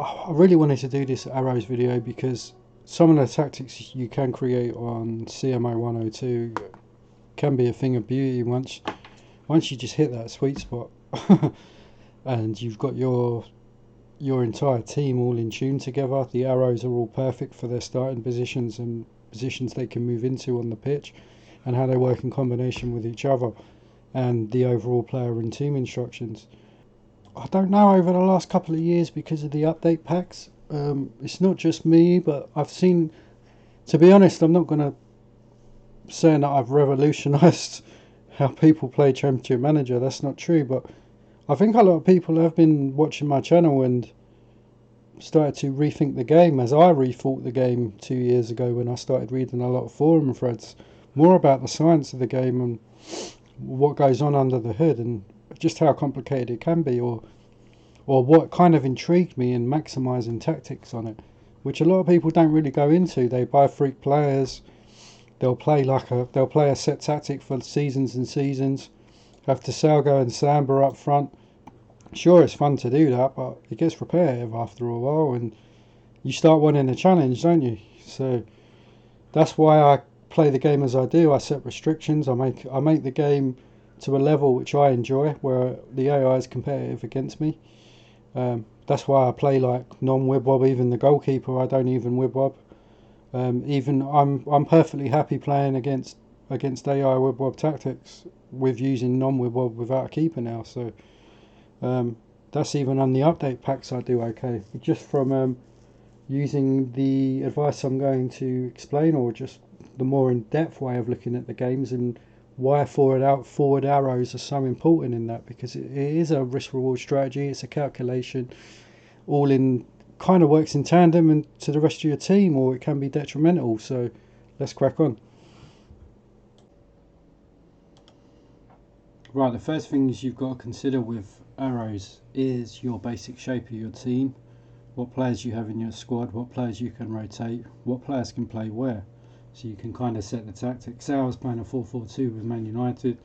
I really wanted to do this arrows video because some of the tactics you can create on CMO 102 can be a thing of beauty once you just hit that sweet spot. And you've got your entire team all in tune together. The arrows are all perfect for their starting positions and positions they can move into on the pitch, and how they work in combination with each other, and the overall player and team instructions. I don't know, over the last couple of years, because of the update packs, it's not just me, but I've seen, to be honest, I'm not going to say that I've revolutionised how people play Championship Manager. That's not true, but I think a lot of people have been watching my channel and started to rethink the game as I rethought the game 2 years ago, when I started reading a lot of forum threads more about the science of the game and what goes on under the hood, and just how complicated it can be, or what kind of intrigued me in maximising tactics on it, which a lot of people don't really go into. They buy freak players, they'll play a set tactic for seasons and seasons, have Salgo and Samba up front. Sure, it's fun to do that, but it gets repetitive after a while, and you start wanting a challenge, don't you? So that's why I play the game as I do. I set restrictions. I make the game to a level which I enjoy, where the AI is competitive against me. That's why I play like non-wibwob. Even the goalkeeper, I don't even wibwob. Even I'm perfectly happy playing against AI wibwob tactics with using non-wibwob without a keeper now. So that's even on the update packs I do okay. Just from using the advice I'm going to explain, or just the more in-depth way of looking at the games, and why forward arrows are so important in that, because it is a risk reward strategy. It's a calculation, all in, kind of works in tandem and to the rest of your team, or it can be detrimental. So let's crack on. Right, the first things you've got to consider with arrows is your basic shape of your team, what players you have in your squad, what players you can rotate, what players can play where, so you can kind of set the tactics. Say I was playing a 4-4-2 with Man United,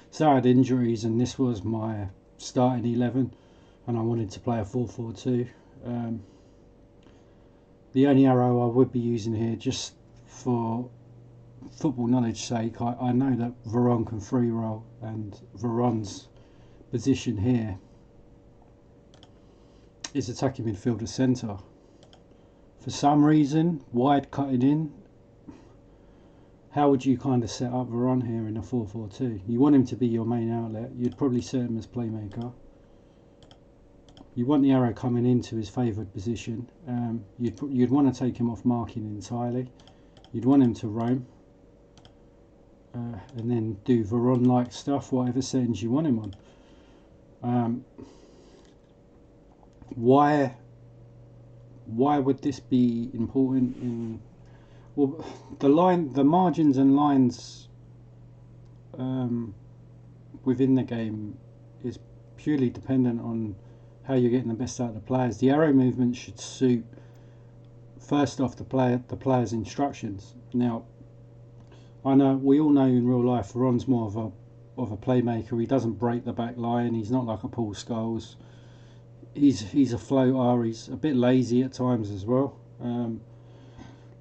so I had injuries and this was my starting 11 and I wanted to play a 4-4-2. The only arrow I would be using here, just for football knowledge sake, I know that Veron can free roll, and Veron's position here is attacking midfielder centre. For some reason, wide cutting in, how would you kind of set up Veron here in a 4-4-2? You want him to be your main outlet. You'd probably set him as playmaker. You want the arrow coming into his favoured position. You'd want to take him off marking entirely. You'd want him to roam, and then do Veron-like stuff, whatever settings you want him on. Why would this be important? Well, the margins and lines within the game is purely dependent on how you're getting the best out of the players. The arrow movement should suit, first off, the player's instructions. Now, I know we all know in real life Ron's more of a playmaker. He doesn't break the back line. He's not like a Paul Scholes. He's a floater. He's a bit lazy at times as well.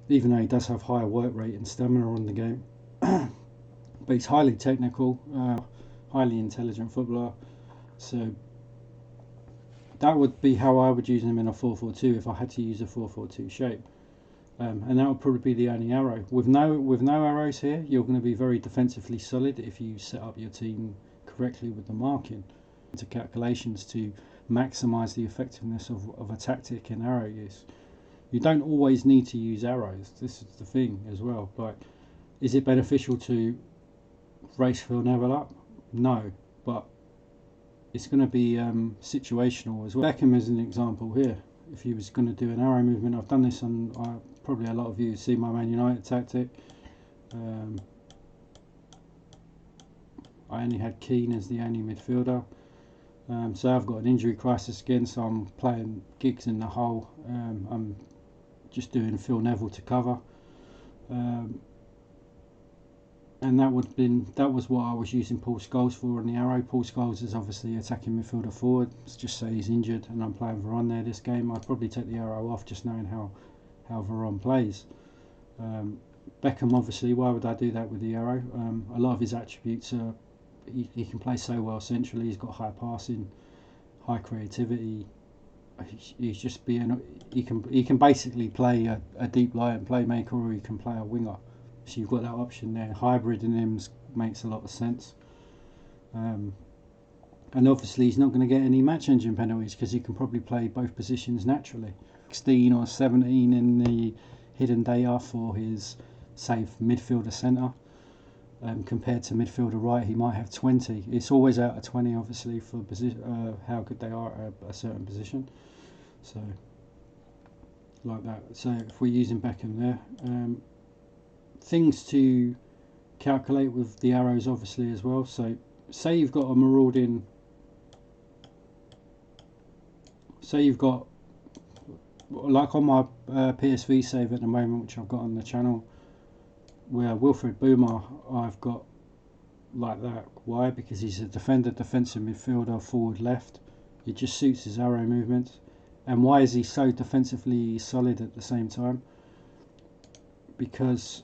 Even though he does have higher work rate and stamina on the game, but he's highly technical, highly intelligent footballer. So that would be how I would use him in a 4-4-2 if I had to use a 4-4-2 shape. And that would probably be the only arrow. With no arrows here, you're going to be very defensively solid if you set up your team correctly with the marking into calculations to maximise the effectiveness of a tactic in arrow use. You don't always need to use arrows. This is the thing as well. Like, is it beneficial to race Phil Neville up? No, but it's going to be situational as well. Beckham is an example here. If he was going to do an arrow movement, I've done this on probably a lot of you see my Man United tactic. I only had Keane as the only midfielder. So I've got an injury crisis again, so I'm playing Giggs in the hole. I'm just doing Phil Neville to cover. and that was what I was using Paul Scholes for on the arrow. Paul Scholes is obviously attacking midfielder forward. Let's just say he's injured, and I'm playing Varane there this game. I'd probably take the arrow off, just knowing how Varane plays. Beckham, obviously, why would I do that with the arrow? A lot of his attributes are he can play so well centrally. He's got high passing, high creativity. He's just he can basically play a deep lying playmaker, or he can play a winger. So you've got that option there. Hybrid in him makes a lot of sense. And obviously he's not going to get any match engine penalties because he can probably play both positions naturally. 16 or 17 in the hidden data for his safe midfielder centre. Compared to midfielder right, he might have 20. It's always out of 20, obviously, for how good they are at a certain position. So, like that. So, if we're using Beckham there, things to calculate with the arrows, obviously, as well. So, say you've got a marauding. Say you've got, like on my PSV save at the moment, which I've got on the channel, where Wilfred Boomer I've got like that. Why? Because he's a defender, defensive midfielder, forward left. It just suits his arrow movements. And why is he so defensively solid at the same time? Because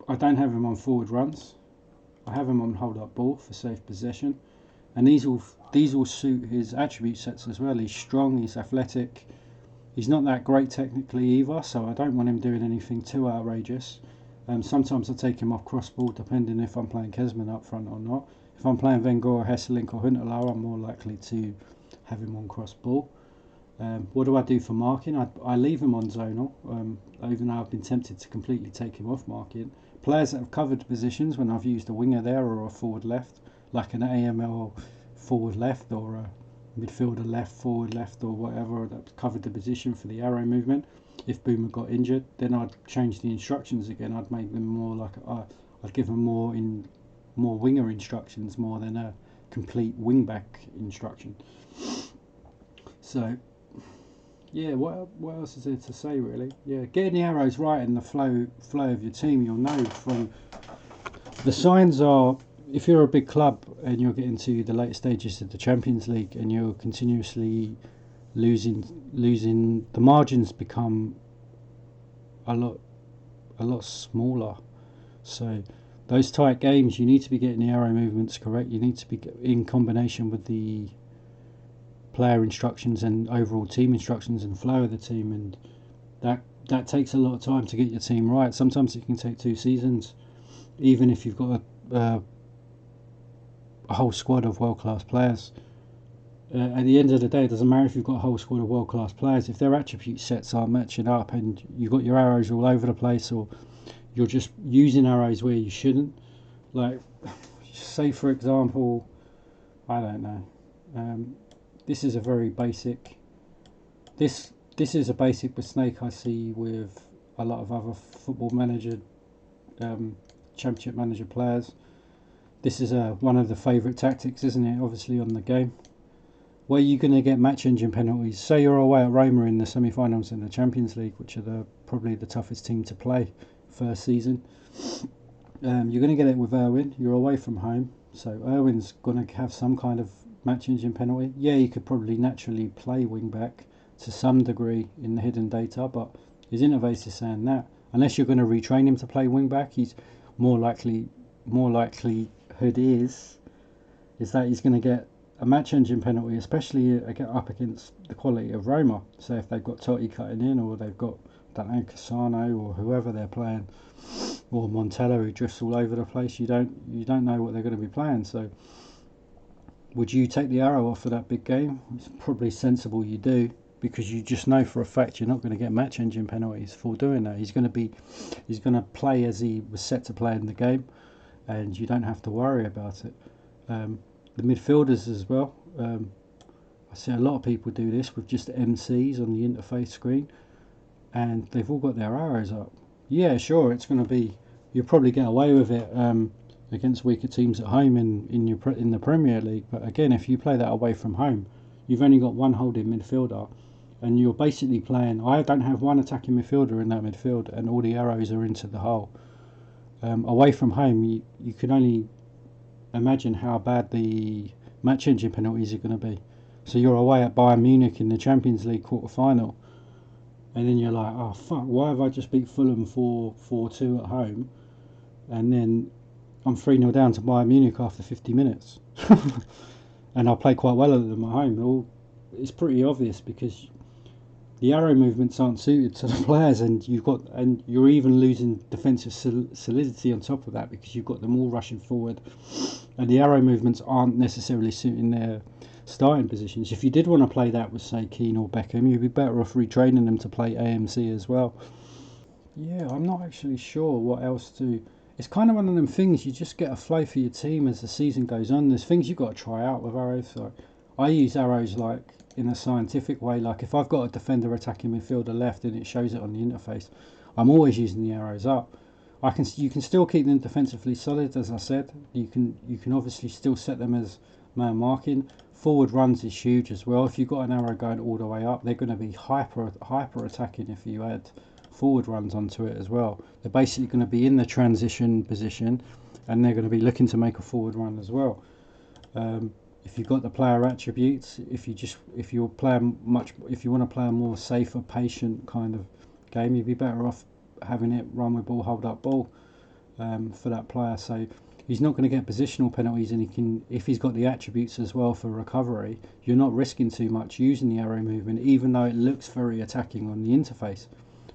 I don't have him on forward runs. I have him on hold up ball for safe possession. And these will suit his attribute sets as well. He's strong, he's athletic. He's not that great technically either, so I don't want him doing anything too outrageous. Sometimes I take him off cross ball, depending if I'm playing Kesman up front or not. If I'm playing Wenger, Hesselink or Huntelaar, I'm more likely to have him on cross ball. What do I do for marking? I leave him on zonal, even though I've been tempted to completely take him off marking. Players that have covered positions when I've used a winger there or a forward left, like an AML forward left or a midfielder left, forward left or whatever, that covered the position for the arrow movement. If Boomer got injured, then I'd change the instructions again. I'd make them more like I'd give them more winger instructions more than a complete wingback instruction. So yeah, what else is there to say really? Yeah, getting the arrows right in the flow of your team, you'll know from the signs are. If you're a big club and you're getting to the later stages of the Champions League and you're continuously losing, the margins become a lot smaller. So those tight games, you need to be getting the arrow movements correct. You need to be in combination with the player instructions and overall team instructions and flow of the team, and that takes a lot of time to get your team right. Sometimes it can take 2 seasons, even if you've got a whole squad of world-class players. At the end of the day, it doesn't matter if you've got a whole squad of world-class players. If their attribute sets aren't matching up and you've got your arrows all over the place, or you're just using arrows where you shouldn't, like say for example, I don't know, this is a very basic, this is a basic mistake I see with a lot of other football manager, championship manager players. This is one of the favourite tactics, isn't it, obviously, on the game. Where you're going to get match engine penalties. Say you're away at Roma in the semi-finals in the Champions League, which are probably the toughest team to play first season. You're going to get it with Irwin. You're away from home, so Irwin's going to have some kind of match engine penalty. Yeah, you could probably naturally play wing back to some degree in the hidden data, but his interface is saying that unless you're going to retrain him to play wing back, he's more likely is that he's going to get a match engine penalty, especially up against the quality of Roma. So if they've got Totti cutting in, or they've got, I don't know, Cassano or whoever they're playing, or Montella who drifts all over the place, you don't know what they're going to be playing. So would you take the arrow off for that big game? It's probably sensible you do, because you just know for a fact you're not going to get match engine penalties for doing that. He's going to play as he was set to play in the game, and you don't have to worry about it. The midfielders as well. I see a lot of people do this with just MCs on the interface screen, and they've all got their arrows up. Yeah, sure, it's going to be. You'll probably get away with it against weaker teams at home in the Premier League. But again, if you play that away from home, you've only got one holding midfielder, and you're basically playing. I don't have one attacking midfielder in that midfield, and all the arrows are into the hole. Away from home, you can only imagine how bad the match engine penalties are going to be. So you're away at Bayern Munich in the Champions League quarter final, and then you're like, oh fuck, why have I just beat Fulham 4-2 at home, and then I'm 3-0 down to Bayern Munich after 50 minutes, and I play quite well at them at home. Well, it's pretty obvious because the arrow movements aren't suited to the players, and you're even losing defensive solidity on top of that because you've got them all rushing forward, and the arrow movements aren't necessarily suiting their starting positions. If you did want to play that with, say, Keane or Beckham, you'd be better off retraining them to play AMC as well. Yeah, I'm not actually sure what else to. It's kind of one of them things, you just get a flow for your team as the season goes on. There's things you've got to try out with arrows. Like, I use arrows like in a scientific way. Like if I've got a defender attacking midfielder left and it shows it on the interface, I'm always using the arrows up. You can still keep them defensively solid, as I said. You can obviously still set them as man marking. Forward runs is huge as well. If you've got an arrow going all the way up, they're going to be hyper attacking if you add forward runs onto it as well. They're basically going to be in the transition position, and they're going to be looking to make a forward run as well. If you've got the player attributes, if you want to play a more safer, patient kind of game, you'd be better off having it run with ball, hold up ball for that player. So he's not going to get positional penalties, and if he's got the attributes as well for recovery, you're not risking too much using the arrow movement, even though it looks very attacking on the interface.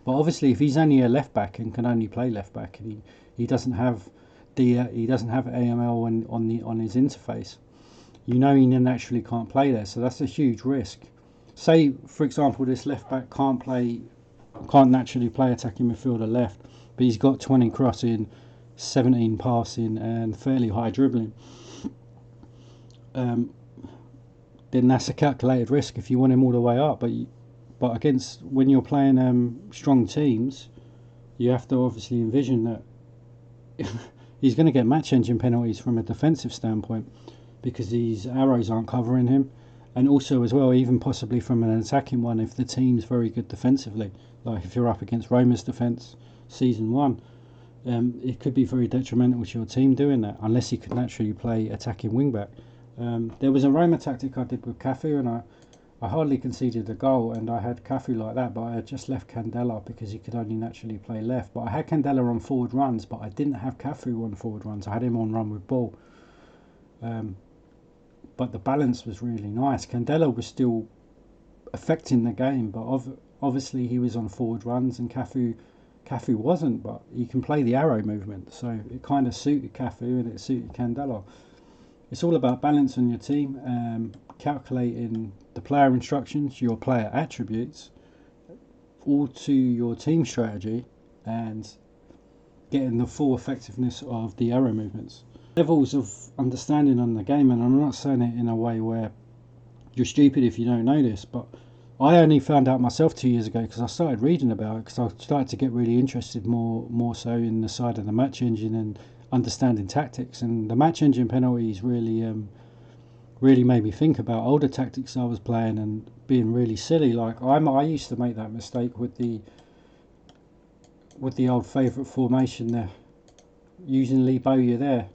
But obviously, if he's only a left back and can only play left back, and he doesn't have AML on his interface, you know he naturally can't play there. So that's a huge risk. Say, for example, this left back can't naturally play attacking midfielder left, but he's got 20 crossing, 17 passing, and fairly high dribbling. Then that's a calculated risk if you want him all the way up. But against, when you're playing strong teams, you have to obviously envision that he's going to get match engine penalties from a defensive standpoint because these arrows aren't covering him, and also as well, even possibly from an attacking one if the team's very good defensively. Like if you're up against Roma's defence season 1, it could be very detrimental to your team doing that unless he could naturally play attacking wing back. There was a Roma tactic I did with Cafu, and I hardly conceded a goal, and I had Cafu like that, but I had just left Candela because he could only naturally play left. But I had Candela on forward runs, but I didn't have Cafu on forward runs. I had him on run with ball. But the balance was really nice. Candela was still affecting the game, but obviously he was on forward runs, and Cafu wasn't, but he can play the arrow movement, so it kind of suited Cafu and it suited Candela. It's all about balance on your team, calculating the player instructions, your player attributes, all to your team strategy, and getting the full effectiveness of the arrow movements. Levels of understanding on the game, and I'm not saying it in a way where you're stupid if you don't know this, but I only found out myself 2 years ago because I started reading about it, because I started to get really interested more so in the side of the match engine and understanding tactics, and the match engine penalties really made me think about older tactics I was playing and being really silly. Like I used to make that mistake with the old favourite formation there, using Lee Bowyer there.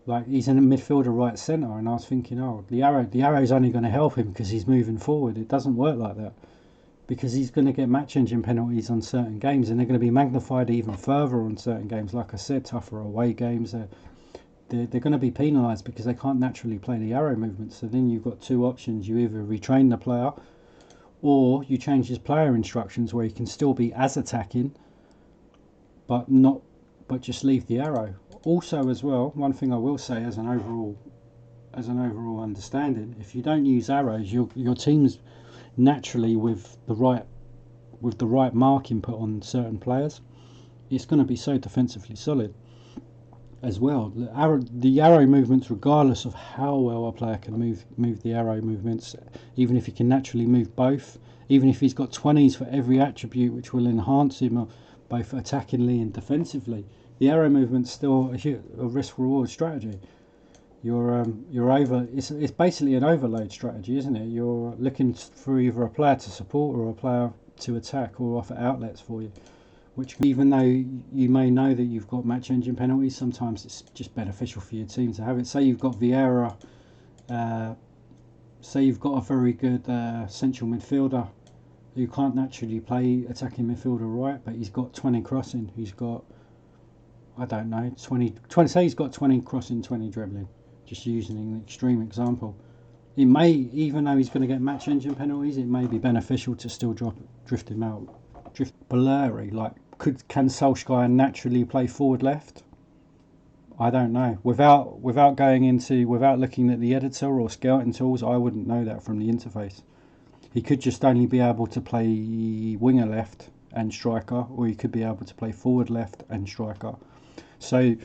Like he's in a midfielder right centre, and I was thinking, oh, the arrow's only going to help him because he's moving forward. It doesn't work like that, because he's going to get match engine penalties on certain games, and they're going to be magnified even further on certain games. Like I said, tougher away games, they're going to be penalised because they can't naturally play the arrow movement. So then you've got two options: you either retrain the player, or you change his player instructions where he can still be as attacking, but just leave the arrow. Also, as well, one thing I will say as an overall understanding, if you don't use arrows, your team's naturally with the right marking put on certain players, it's going to be so defensively solid as well. The arrow movements, regardless of how well a player can move the arrow movements, even if he can naturally move both, even if he's got 20s for every attribute which will enhance him both attackingly and defensively, the arrow movement's still a risk-reward strategy. It's basically an overload strategy, isn't it? You're looking for either a player to support or a player to attack or offer outlets for you. which, even though you may know that you've got match engine penalties, sometimes it's just beneficial for your team to have it. Say you've got Vieira, say you've got a very good central midfielder who can't naturally play attacking midfielder right, but he's got 20 crossing, he's got, I don't know, 20 say he's got 20 crossing, 20 dribbling, just using an extreme example. It may, even though he's going to get match engine penalties, it may be beneficial to still drift him out. Drift blurry, like, can Solskjaer naturally play forward left? I don't know. Without looking at the editor or scouting tools, I wouldn't know that from the interface. He could just only be able to play winger left and striker, or he could be able to play forward left and striker. So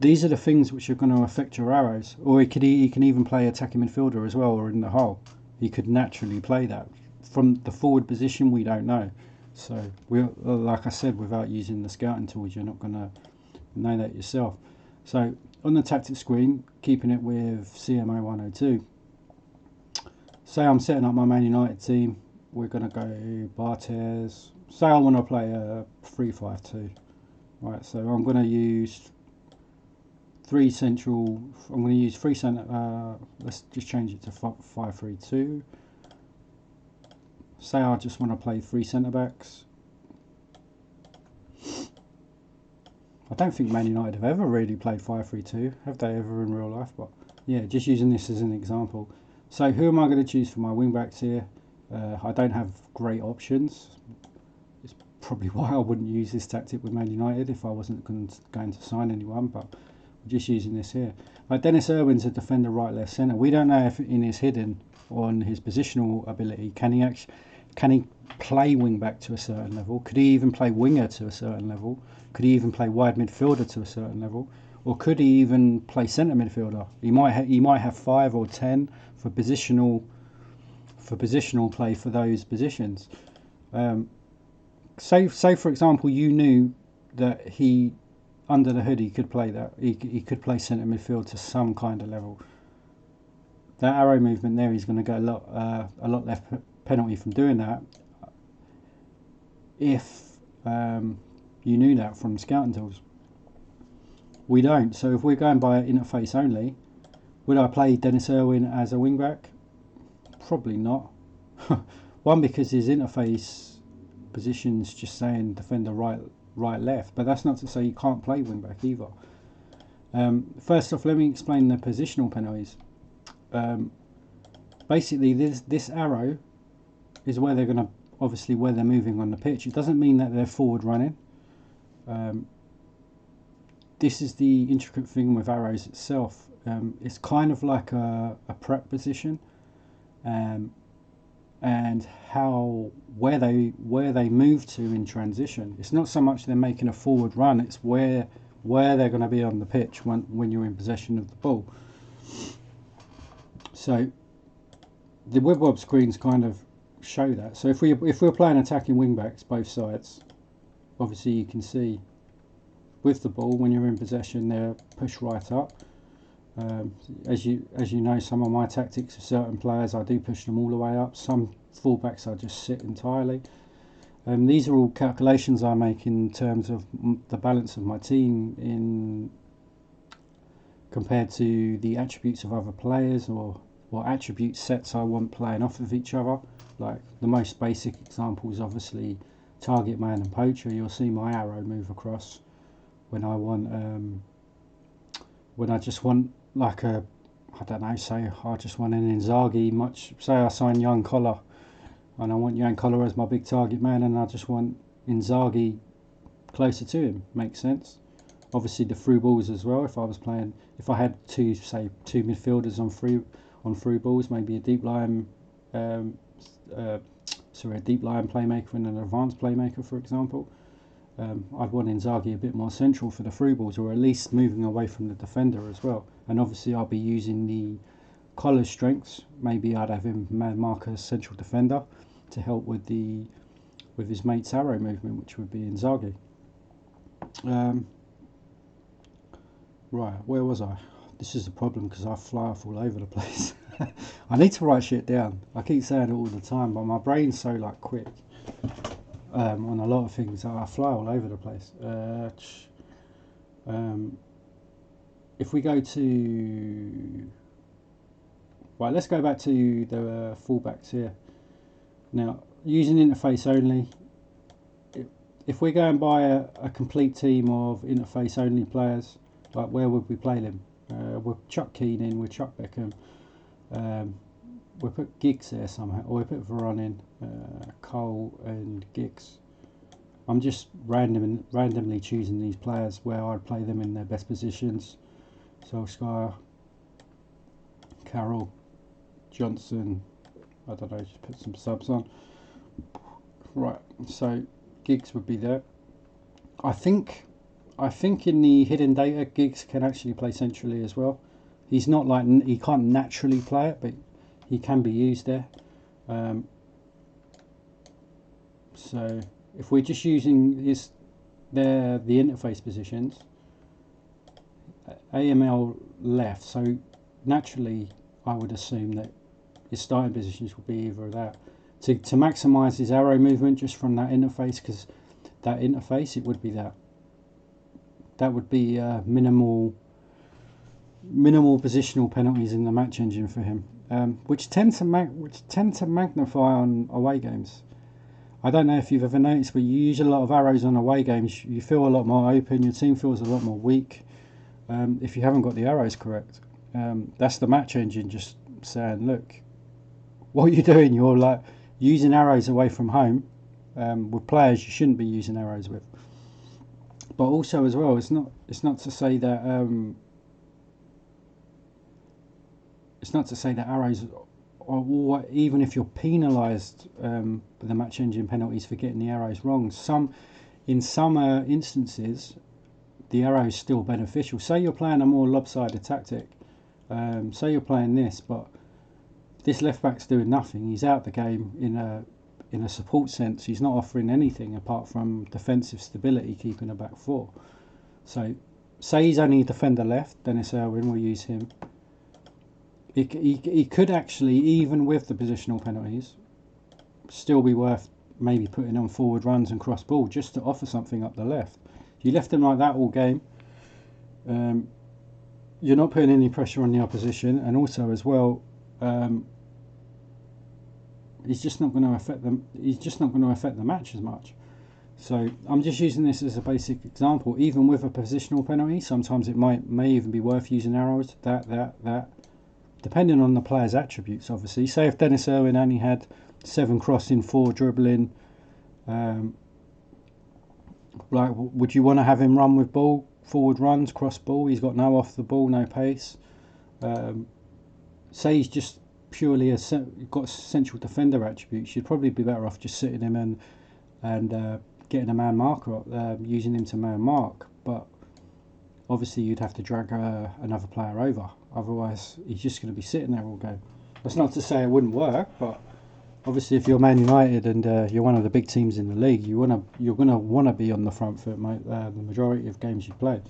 these are the things which are going to affect your arrows. Or he can even play attacking midfielder as well, or in the hole. He could naturally play that. From the forward position, we don't know. So, like I said, without using the scouting tools, you're not going to know that yourself. So, on the tactics screen, keeping it with CMO 102, say I'm setting up my Man United team, we're going to go Bartes. Say I want to play a 3-5-2. Right, so I'm going to use three centre, let's just change it to 5-3-2. Say I just want to play 3 centre backs. I don't think Man United have ever really played 5-3-2, have they ever in real life? But yeah, just using this as an example. So who am I going to choose for my wing backs here? I don't have great options. It's probably why I wouldn't use this tactic with Man United if I wasn't going to sign anyone, but I'm just using this here. Dennis Irwin's a defender right, left, centre. We don't know if in his hidden on his positional ability, can he play wing back to a certain level? Could he even play winger to a certain level? Could he even play wide midfielder to a certain level? Or could he even play centre midfielder? He might have 5 or 10 for positional play for those positions. Say for example, you knew that he, under the hood, he could play that. He could play centre midfield to some kind of level. That arrow movement there, he's going to get a lot less penalty from doing that. If you knew that from scouting tools, we don't. So if we're going by interface only, would I play Dennis Irwin as a wing back? Probably not. One, because his interface position's just saying defender right, left, but that's not to say you can't play wing back either. First off, let me explain the positional penalties. Basically, this arrow is where they're going to, obviously where they're moving on the pitch. It doesn't mean that they're forward running. This is the intricate thing with arrows itself. It's kind of like a prep position, and where they move to in transition. It's not so much they're making a forward run, it's where they're going to be on the pitch when you're in possession of the ball. So the WebWeb screens kind of show that. So if we're playing attacking wing backs both sides, obviously you can see with the ball, when you're in possession, they're pushed right up. As you know, some of my tactics for certain players, I do push them all the way up. Some fullbacks I just sit entirely. These are all calculations I make in terms of the balance of my team compared to the attributes of other players, or attribute sets I want playing off of each other. Like the most basic example is obviously target man and poacher. You'll see my arrow move across when I want when I just want like I don't know, say I just want an Inzaghi, say I sign Jan Koller and I want Jan Koller as my big target man, and I just want Inzaghi closer to him. Makes sense. Obviously the through balls as well. If I had two midfielders on through balls, maybe a deep line playmaker and an advanced playmaker, for example. I'd want Inzaghi a bit more central for the through balls, or at least moving away from the defender as well. And obviously I'll be using the Koller's strengths. Maybe I'd have him mark as central defender to help with his mate's arrow movement, which would be Inzaghi. Right, where was I? This is the problem because I fly off all over the place. I need to write shit down. I keep saying it all the time, but my brain's so quick. on a lot of things. I fly all over the place. If we go to... Right, let's go back to the fullbacks here. Now, using interface only, if we go and buy a complete team of interface only players, like where would we play them? We'll chuck Keane in, we'll chuck Beckham, we'll put Giggs there somehow, or we'll put Varane in, Cole and Giggs. I'm just randomly choosing these players where I'd play them in their best positions. Solskjaer, Carroll, Johnson, I don't know, just put some subs on. Right, so Giggs would be there. I think in the hidden data, Giggs can actually play centrally as well. He's not like, he can't naturally play it, but he can be used there. So if we're just using the interface positions, AML left, so naturally I would assume that his starting positions would be either of that. To maximise his arrow movement just from that interface, because that interface, it would be that. That would be minimal positional penalties in the match engine for him, which tend to magnify on away games. I don't know if you've ever noticed, but you use a lot of arrows on away games, you feel a lot more open, your team feels a lot more weak if you haven't got the arrows correct. That's the match engine just saying, look, what you're doing, you're like using arrows away from home with players you shouldn't be using arrows with. But also as well, it's not to say that arrows or even if you're penalised with the match engine penalties for getting the arrows wrong, in some instances the arrow is still beneficial. Say you're playing a more lopsided tactic, say you're playing this, but this left back's doing nothing, he's out the game in a support sense, he's not offering anything apart from defensive stability, keeping a back four. So say he's only a defender left, Dennis Irwin, we'll use him. He could actually, even with the positional penalties, still be worth maybe putting on forward runs and cross ball just to offer something up the left. If you left him like that all game, you're not putting any pressure on the opposition, and also as well, he's just not going to affect them. He's just not going to affect the match as much. So I'm just using this as a basic example. Even with a positional penalty, sometimes it may even be worth using arrows. That. Depending on the player's attributes, obviously. Say if Dennis Irwin only had 7 crossing, 4 dribbling, like, would you want to have him run with ball, forward runs, cross ball? He's got no off the ball, no pace. Say he's just purely got central defender attributes. You'd probably be better off just sitting him and getting a man marker, using him to man mark. But obviously you'd have to drag another player over. Otherwise, he's just going to be sitting there all game. That's not to say it wouldn't work, but obviously, if you're Man United and you're one of the big teams in the league, you're going to want to be on the front foot, mate, the majority of games you play.